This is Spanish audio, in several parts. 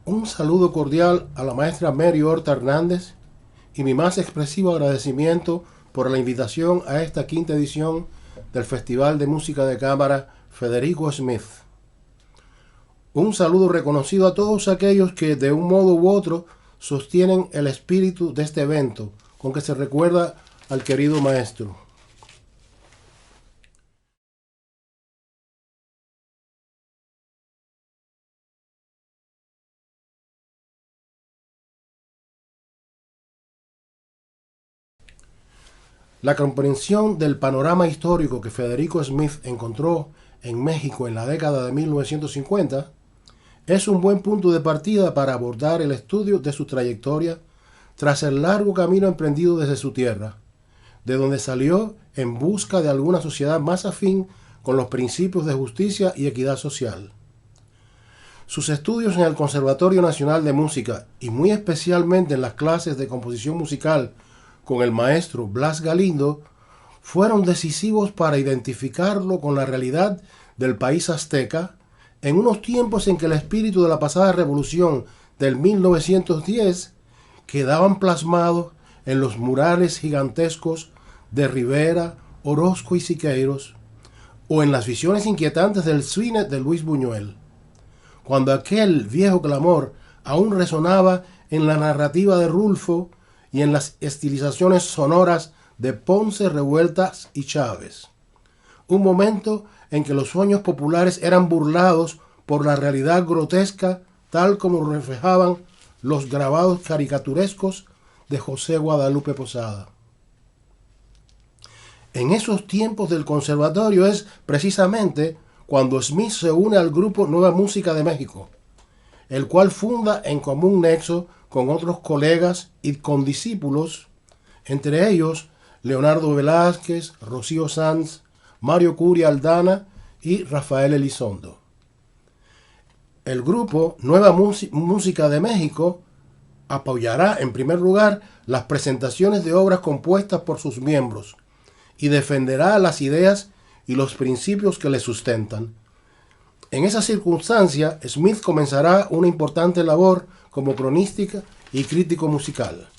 Un saludo cordial a la maestra Mary Horta Hernández y mi más expresivo agradecimiento por la invitación a esta quinta edición del Festival de Música de Cámara Federico Smith. Un saludo reconocido a todos aquellos que de un modo u otro sostienen el espíritu de este evento con que se recuerda al querido maestro. La comprensión del panorama histórico que Federico Smith encontró en México en la década de 1950 es un buen punto de partida para abordar el estudio de su trayectoria tras el largo camino emprendido desde su tierra, de donde salió en busca de alguna sociedad más afín con los principios de justicia y equidad social. Sus estudios en el Conservatorio Nacional de Música y muy especialmente en las clases de composición musical con el maestro Blas Galindo fueron decisivos para identificarlo con la realidad del país azteca en unos tiempos en que el espíritu de la pasada revolución del 1910 quedaban plasmados en los murales gigantescos de Rivera, Orozco y Siqueiros, o en las visiones inquietantes del cine de Luis Buñuel, cuando aquel viejo clamor aún resonaba en la narrativa de Rulfo y en las estilizaciones sonoras de Ponce, Revueltas y Chávez. Un momento en que los sueños populares eran burlados por la realidad grotesca, tal como reflejaban los grabados caricaturescos de José Guadalupe Posada. En esos tiempos del conservatorio es precisamente cuando Smith se une al grupo Nueva Música de México, el cual funda en común nexo con otros colegas y condiscípulos, entre ellos Leonardo Velázquez, Rocío Sanz, Mario Curia Aldana y Rafael Elizondo. El grupo Nueva Música de México apoyará en primer lugar las presentaciones de obras compuestas por sus miembros y defenderá las ideas y los principios que le sustentan. En esa circunstancia, Smith comenzará una importante labor como cronista y crítico musical,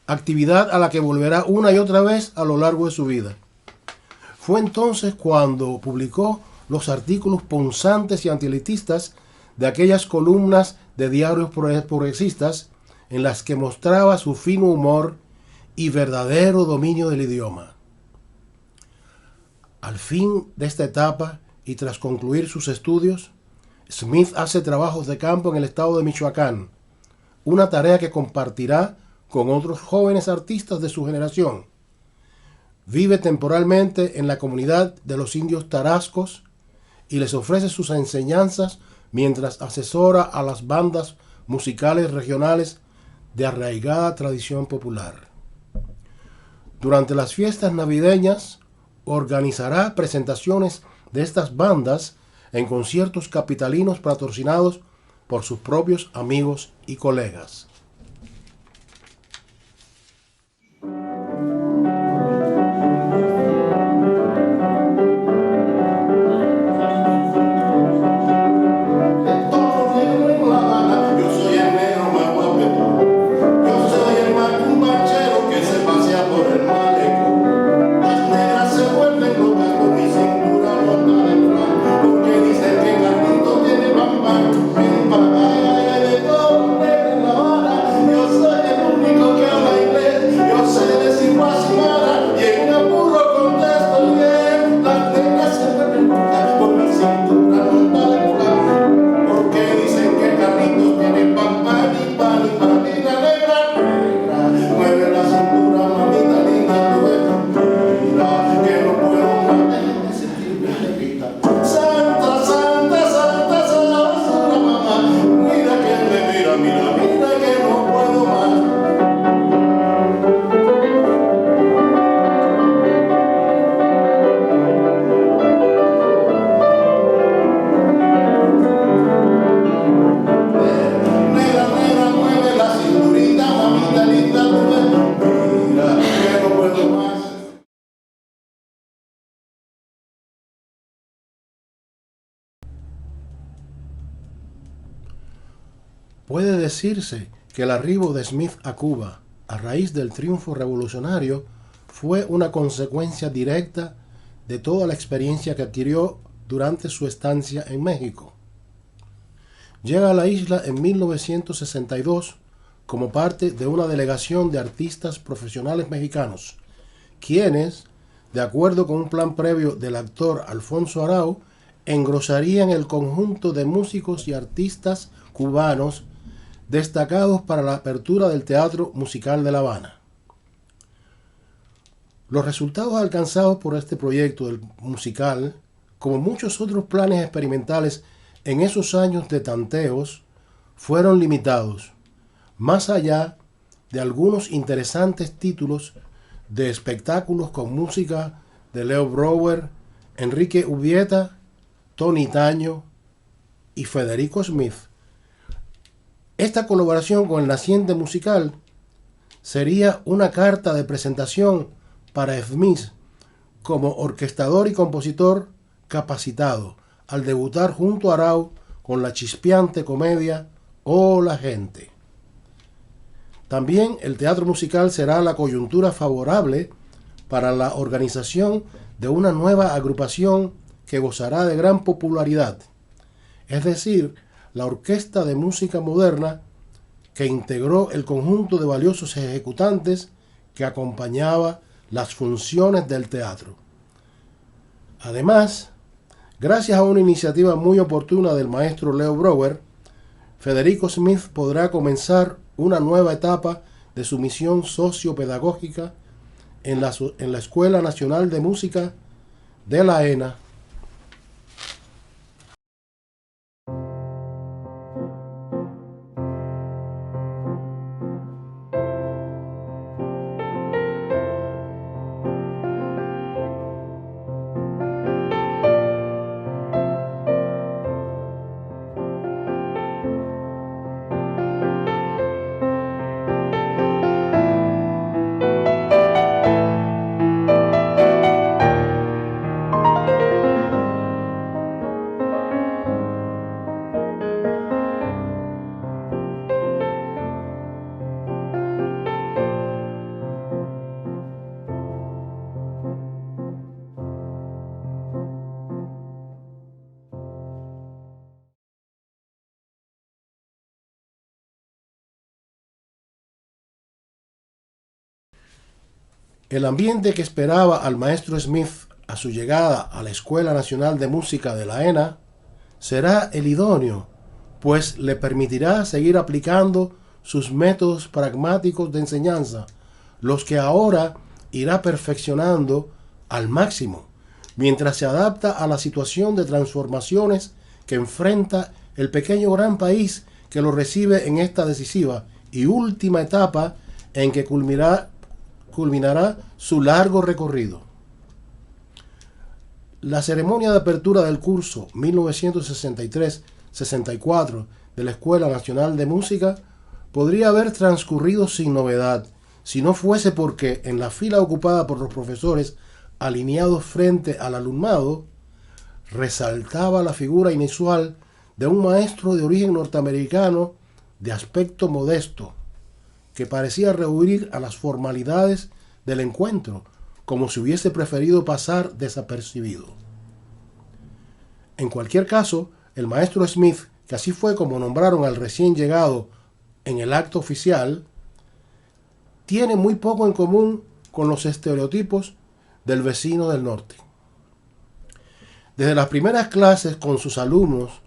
actividad a la que volverá una y otra vez a lo largo de su vida. Fue entonces cuando publicó los artículos punzantes y antielitistas de aquellas columnas de diarios progresistas en las que mostraba su fino humor y verdadero dominio del idioma. Al fin de esta etapa y tras concluir sus estudios, Smith hace trabajos de campo en el estado de Michoacán, una tarea que compartirá con otros jóvenes artistas de su generación. Vive temporalmente en la comunidad de los indios tarascos y les ofrece sus enseñanzas mientras asesora a las bandas musicales regionales de arraigada tradición popular. Durante las fiestas navideñas organizará presentaciones de estas bandas en conciertos capitalinos patrocinados por sus propios amigos y colegas. Puede decirse que el arribo de Smith a Cuba a raíz del triunfo revolucionario fue una consecuencia directa de toda la experiencia que adquirió durante su estancia en México. Llega a la isla en 1962 como parte de una delegación de artistas profesionales mexicanos, quienes, de acuerdo con un plan previo del actor Alfonso Arau, engrosarían el conjunto de músicos y artistas cubanos destacados para la apertura del Teatro Musical de La Habana. Los resultados alcanzados por este proyecto del musical, como muchos otros planes experimentales en esos años de tanteos, fueron limitados, más allá de algunos interesantes títulos de espectáculos con música de Leo Brouwer, Enrique Urbieta, Tony Taño y Federico Smith. Esta colaboración con el naciente musical sería una carta de presentación para Smith como orquestador y compositor capacitado al debutar junto a Arau con la chispeante comedia Oh la gente. También el teatro musical será la coyuntura favorable para la organización de una nueva agrupación que gozará de gran popularidad, es decir, la Orquesta de Música Moderna, que integró el conjunto de valiosos ejecutantes que acompañaba las funciones del teatro. Además, gracias a una iniciativa muy oportuna del maestro Leo Brouwer, Federico Smith podrá comenzar una nueva etapa de su misión sociopedagógica en la Escuela Nacional de Música de la ENA. El ambiente que esperaba al maestro Smith a su llegada a la Escuela Nacional de Música de la ENA será el idóneo, pues le permitirá seguir aplicando sus métodos pragmáticos de enseñanza, los que ahora irá perfeccionando al máximo, mientras se adapta a la situación de transformaciones que enfrenta el pequeño gran país que lo recibe en esta decisiva y última etapa en que culminará su largo recorrido. La ceremonia de apertura del curso 1963-64 de la Escuela Nacional de Música podría haber transcurrido sin novedad, si no fuese porque en la fila ocupada por los profesores alineados frente al alumnado, resaltaba la figura inusual de un maestro de origen norteamericano de aspecto modesto, que parecía rehuir a las formalidades del encuentro, como si hubiese preferido pasar desapercibido. En cualquier caso, el maestro Smith, que así fue como nombraron al recién llegado en el acto oficial, tiene muy poco en común con los estereotipos del vecino del norte. Desde las primeras clases con sus alumnos,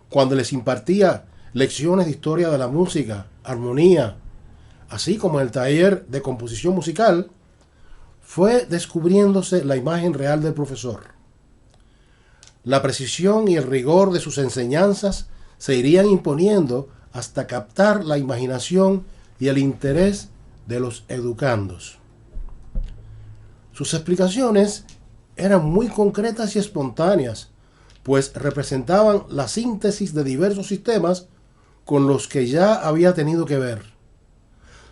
cuando les impartía lecciones de historia de la música, armonía, así como en el taller de composición musical, fue descubriéndose la imagen real del profesor. La precisión y el rigor de sus enseñanzas se irían imponiendo hasta captar la imaginación y el interés de los educandos. Sus explicaciones eran muy concretas y espontáneas, pues representaban la síntesis de diversos sistemas con los que ya había tenido que ver,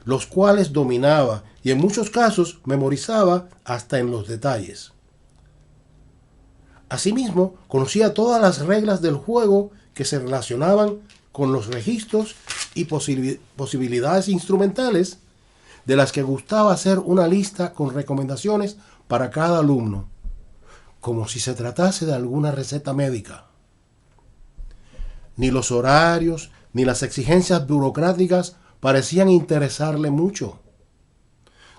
los cuales dominaba y en muchos casos memorizaba hasta en los detalles. Asimismo, conocía todas las reglas del juego que se relacionaban con los registros y posibilidades instrumentales, de las que gustaba hacer una lista con recomendaciones para cada alumno, como si se tratase de alguna receta médica. Ni los horarios ni las exigencias burocráticas parecían interesarle mucho.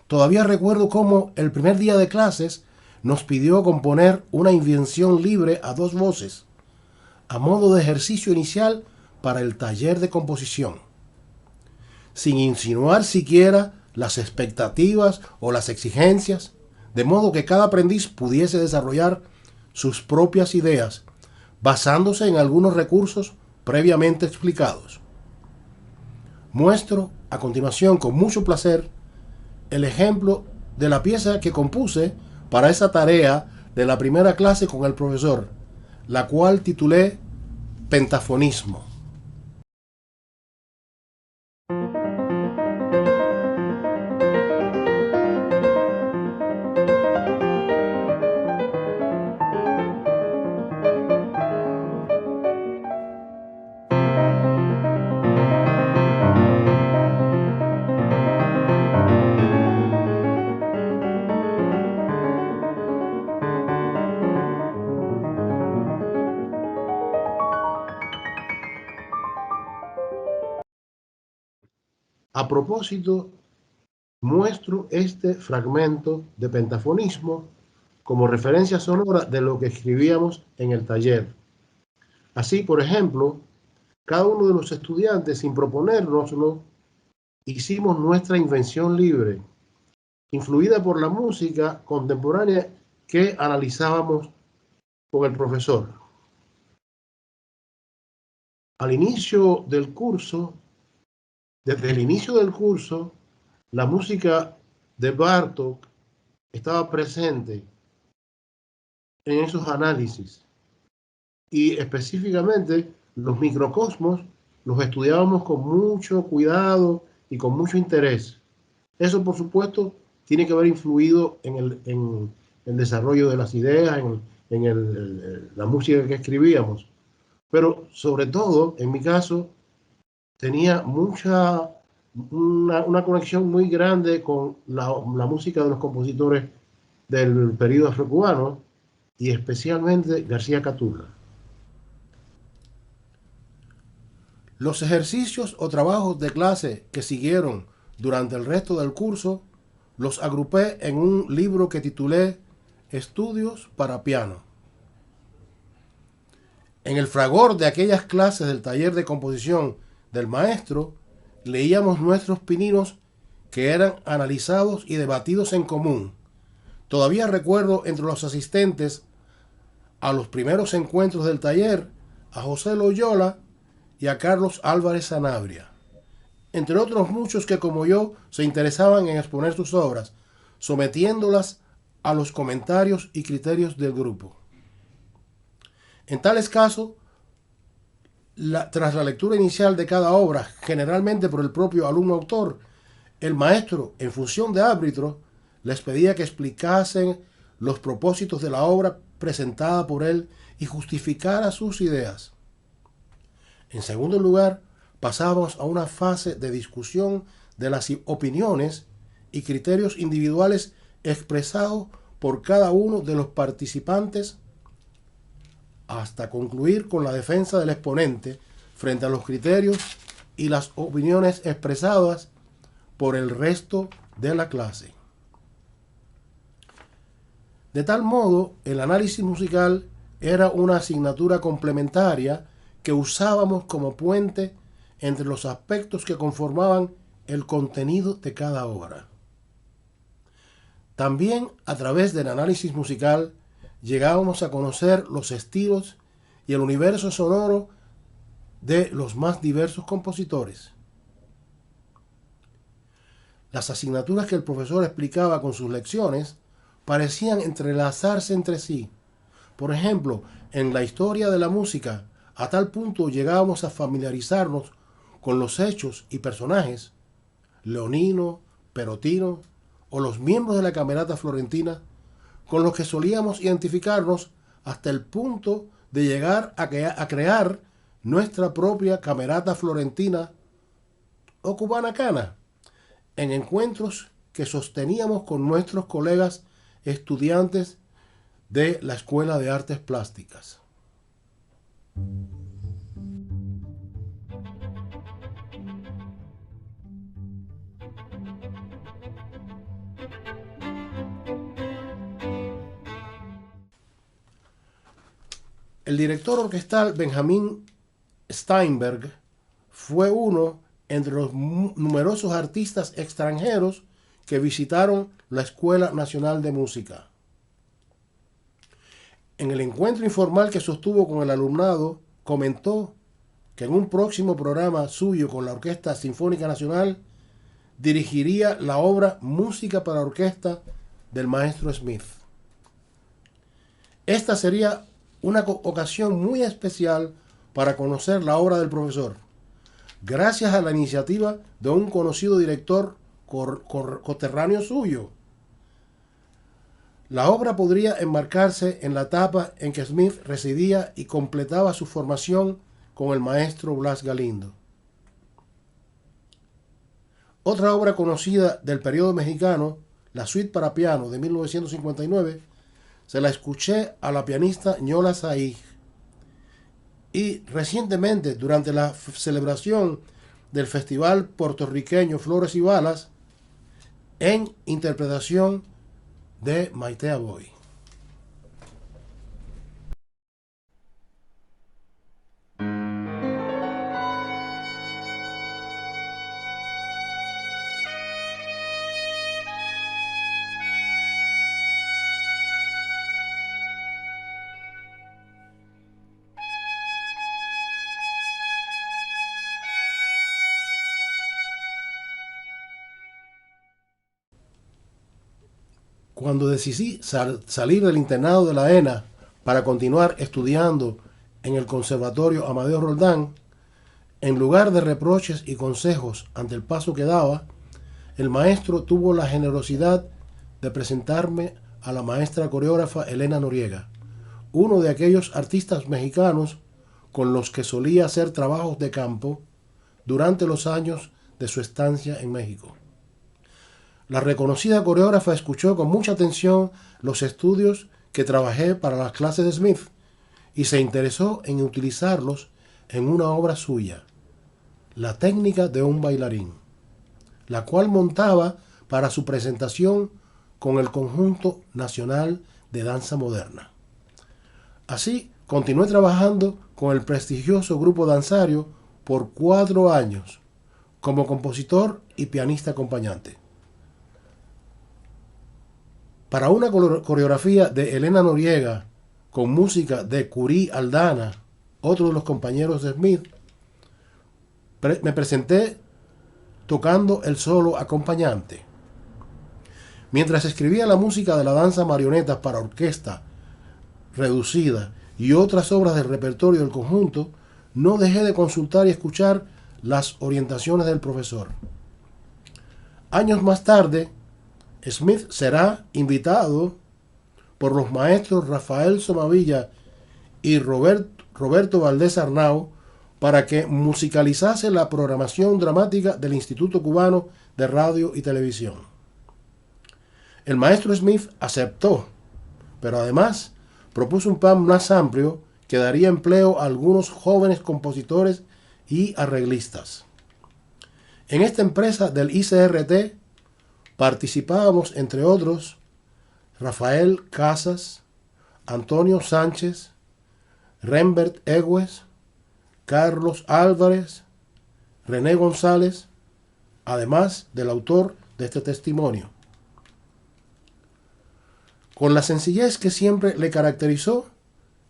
Todavía recuerdo cómo el primer día de clases nos pidió componer una invención libre a dos voces, a modo de ejercicio inicial para el taller de composición, sin insinuar siquiera las expectativas o las exigencias, de modo que cada aprendiz pudiese desarrollar sus propias ideas, basándose en algunos recursos previamente explicados. Muestro a continuación con mucho placer el ejemplo de la pieza que compuse para esa tarea de la primera clase con el profesor, la cual titulé Pentafonismo. A propósito, muestro este fragmento de pentafonismo como referencia sonora de lo que escribíamos en el taller. Así, por ejemplo, cada uno de los estudiantes, sin proponérnoslo, hicimos nuestra invención libre, influida por la música contemporánea que analizábamos con el profesor. Desde el inicio del curso, la música de Bartók estaba presente en esos análisis, y específicamente los microcosmos los estudiábamos con mucho cuidado y con mucho interés. Eso, por supuesto, tiene que haber influido en el desarrollo de las ideas, la música que escribíamos. Pero sobre todo, en mi caso, tenía una conexión muy grande con la música de los compositores del periodo afrocubano, y especialmente García Caturra. Los ejercicios o trabajos de clase que siguieron durante el resto del curso los agrupé en un libro que titulé Estudios para piano. En el fragor de aquellas clases del taller de composición del maestro, leíamos nuestros pininos que eran analizados y debatidos en común. Todavía recuerdo entre los asistentes a los primeros encuentros del taller a José Loyola y a Carlos Álvarez Sanabria, entre otros muchos que, como yo, se interesaban en exponer sus obras, sometiéndolas a los comentarios y criterios del grupo. En tales casos, tras la lectura inicial de cada obra, generalmente por el propio alumno autor, el maestro, en función de árbitro, les pedía que explicasen los propósitos de la obra presentada por él y justificara sus ideas. En segundo lugar, pasábamos a una fase de discusión de las opiniones y criterios individuales expresados por cada uno de los participantes, hasta concluir con la defensa del exponente frente a los criterios y las opiniones expresadas por el resto de la clase. De tal modo, el análisis musical era una asignatura complementaria que usábamos como puente entre los aspectos que conformaban el contenido de cada obra. También, a través del análisis musical, llegábamos a conocer los estilos y el universo sonoro de los más diversos compositores. Las asignaturas que el profesor explicaba con sus lecciones parecían entrelazarse entre sí. Por ejemplo, en la historia de la música, a tal punto llegábamos a familiarizarnos con los hechos y personajes, Leonino, Perotino o los miembros de la Camerata Florentina, con los que solíamos identificarnos hasta el punto de llegar a crear nuestra propia camerata florentina o cubana cana en encuentros que sosteníamos con nuestros colegas estudiantes de la Escuela de Artes Plásticas. El director orquestal Benjamin Steinberg fue uno entre los numerosos artistas extranjeros que visitaron la Escuela Nacional de Música. En el encuentro informal que sostuvo con el alumnado, comentó que en un próximo programa suyo con la Orquesta Sinfónica Nacional dirigiría la obra Música para Orquesta del maestro Smith. Esta sería una ocasión muy especial para conocer la obra del profesor, gracias a la iniciativa de un conocido director coterráneo suyo. La obra podría enmarcarse en la etapa en que Smith residía y completaba su formación con el maestro Blas Galindo. Otra obra conocida del periodo mexicano, la Suite para piano de 1959, se la escuché a la pianista Ñola Saig. Y recientemente, durante la celebración del Festival Puertorriqueño Flores y Balas, en interpretación de Maite Aboy. Cuando decidí salir del internado de la ENA para continuar estudiando en el Conservatorio Amadeo Roldán, en lugar de reproches y consejos ante el paso que daba, el maestro tuvo la generosidad de presentarme a la maestra coreógrafa Elena Noriega, uno de aquellos artistas mexicanos con los que solía hacer trabajos de campo durante los años de su estancia en México. La reconocida coreógrafa escuchó con mucha atención los estudios que trabajé para las clases de Smith y se interesó en utilizarlos en una obra suya, La técnica de un bailarín, la cual montaba para su presentación con el Conjunto Nacional de Danza Moderna. Así, continué trabajando con el prestigioso grupo danzario por 4 años, como compositor y pianista acompañante. Para una coreografía de Elena Noriega, con música de Curí Aldana, otro de los compañeros de Smith, me presenté tocando el solo acompañante. Mientras escribía la música de la danza marionetas para orquesta reducida y otras obras del repertorio del conjunto, no dejé de consultar y escuchar las orientaciones del profesor. Años más tarde, Smith será invitado por los maestros Rafael Somavilla y Roberto Valdés Arnau para que musicalizase la programación dramática del Instituto Cubano de Radio y Televisión. El maestro Smith aceptó, pero además propuso un plan más amplio que daría empleo a algunos jóvenes compositores y arreglistas. En esta empresa del ICRT participábamos, entre otros, Rafael Casas, Antonio Sánchez, Rembert Egues, Carlos Álvarez, René González, además del autor de este testimonio. Con la sencillez que siempre le caracterizó,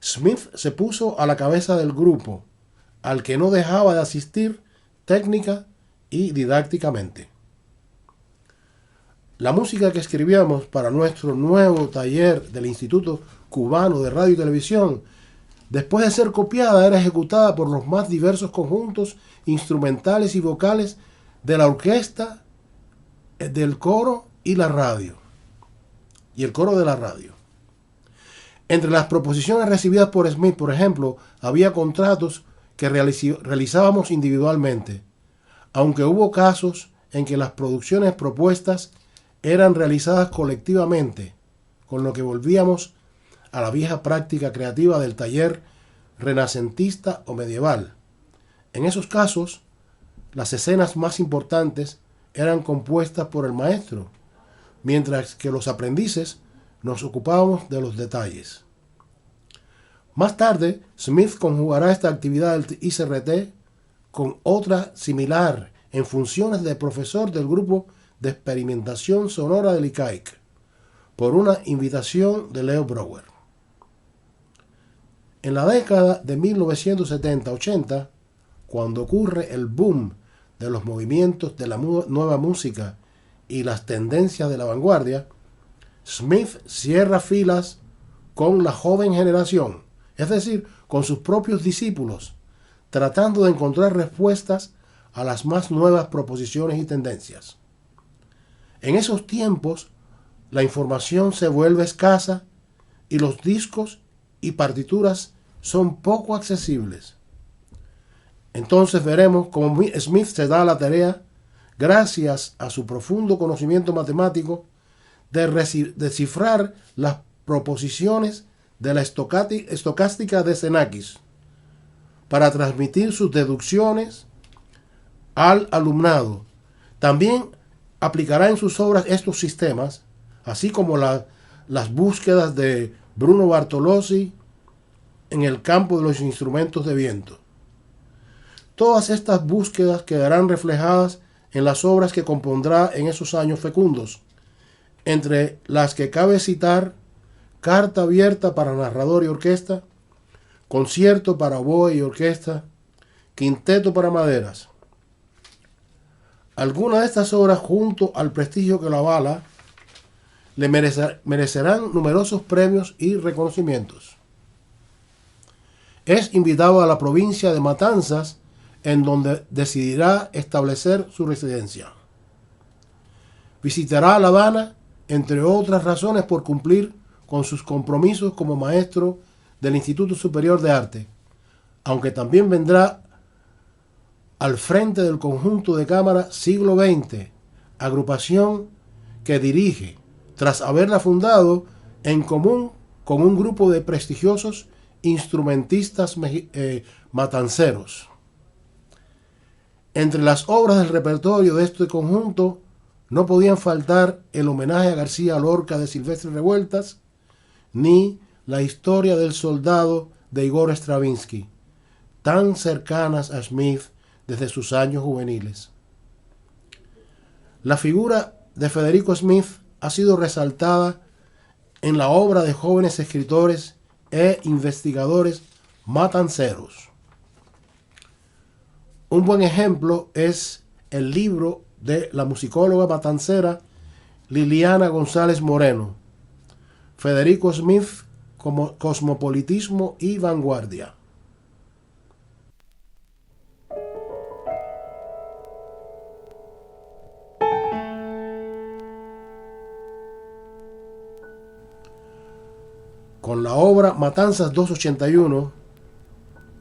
Smith se puso a la cabeza del grupo, al que no dejaba de asistir técnica y didácticamente. La música que escribíamos para nuestro nuevo taller del Instituto Cubano de Radio y Televisión, después de ser copiada, era ejecutada por los más diversos conjuntos instrumentales y vocales de la orquesta, del coro y la radio. Y el coro de la radio. Entre las proposiciones recibidas por Smith, por ejemplo, había contratos que realizábamos individualmente, aunque hubo casos en que las producciones propuestas eran realizadas colectivamente, con lo que volvíamos a la vieja práctica creativa del taller renacentista o medieval. En esos casos, las escenas más importantes eran compuestas por el maestro, mientras que los aprendices nos ocupábamos de los detalles. Más tarde, Smith conjugará esta actividad del ICRT con otra similar en funciones de profesor del grupo de experimentación sonora del ICAIC, por una invitación de Leo Brouwer. En la década de 1970-80, cuando ocurre el boom de los movimientos de la nueva música y las tendencias de la vanguardia, Smith cierra filas con la joven generación, es decir, con sus propios discípulos, tratando de encontrar respuestas a las más nuevas proposiciones y tendencias. En esos tiempos, la información se vuelve escasa y los discos y partituras son poco accesibles. Entonces veremos cómo Smith se da la tarea, gracias a su profundo conocimiento matemático, de descifrar las proposiciones de la estocástica de Xenakis para transmitir sus deducciones al alumnado. También aplicará en sus obras estos sistemas, así como las búsquedas de Bruno Bartolozzi en el campo de los instrumentos de viento. Todas estas búsquedas quedarán reflejadas en las obras que compondrá en esos años fecundos, entre las que cabe citar Carta abierta para narrador y orquesta, Concierto para oboe y orquesta, Quinteto para maderas. Algunas de estas obras, junto al prestigio que lo avala, le merecerán numerosos premios y reconocimientos. Es invitado a la provincia de Matanzas, en donde decidirá establecer su residencia. Visitará La Habana, entre otras razones, por cumplir con sus compromisos como maestro del Instituto Superior de Arte, aunque también vendrá al frente del conjunto de cámara Siglo XX, agrupación que dirige, tras haberla fundado en común con un grupo de prestigiosos instrumentistas matanceros. Entre las obras del repertorio de este conjunto no podían faltar el homenaje a García Lorca de Silvestre Revueltas, ni la historia del soldado de Igor Stravinsky, tan cercanas a Smith desde sus años juveniles. La figura de Federico Smith ha sido resaltada en la obra de jóvenes escritores e investigadores matanceros. Un buen ejemplo es el libro de la musicóloga matancera Liliana González Moreno, Federico Smith como cosmopolitismo y vanguardia. Con la obra Matanzas 281,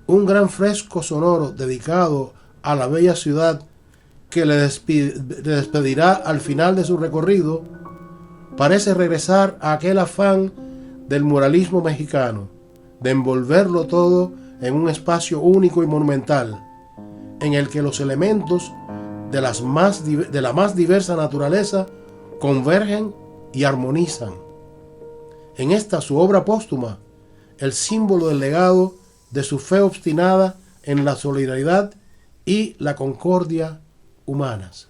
un gran fresco sonoro dedicado a la bella ciudad que le despedirá al final de su recorrido, parece regresar a aquel afán del muralismo mexicano, de envolverlo todo en un espacio único y monumental, en el que los elementos de la más diversa naturaleza convergen y armonizan. En esta su obra póstuma, el símbolo del legado de su fe obstinada en la solidaridad y la concordia humanas.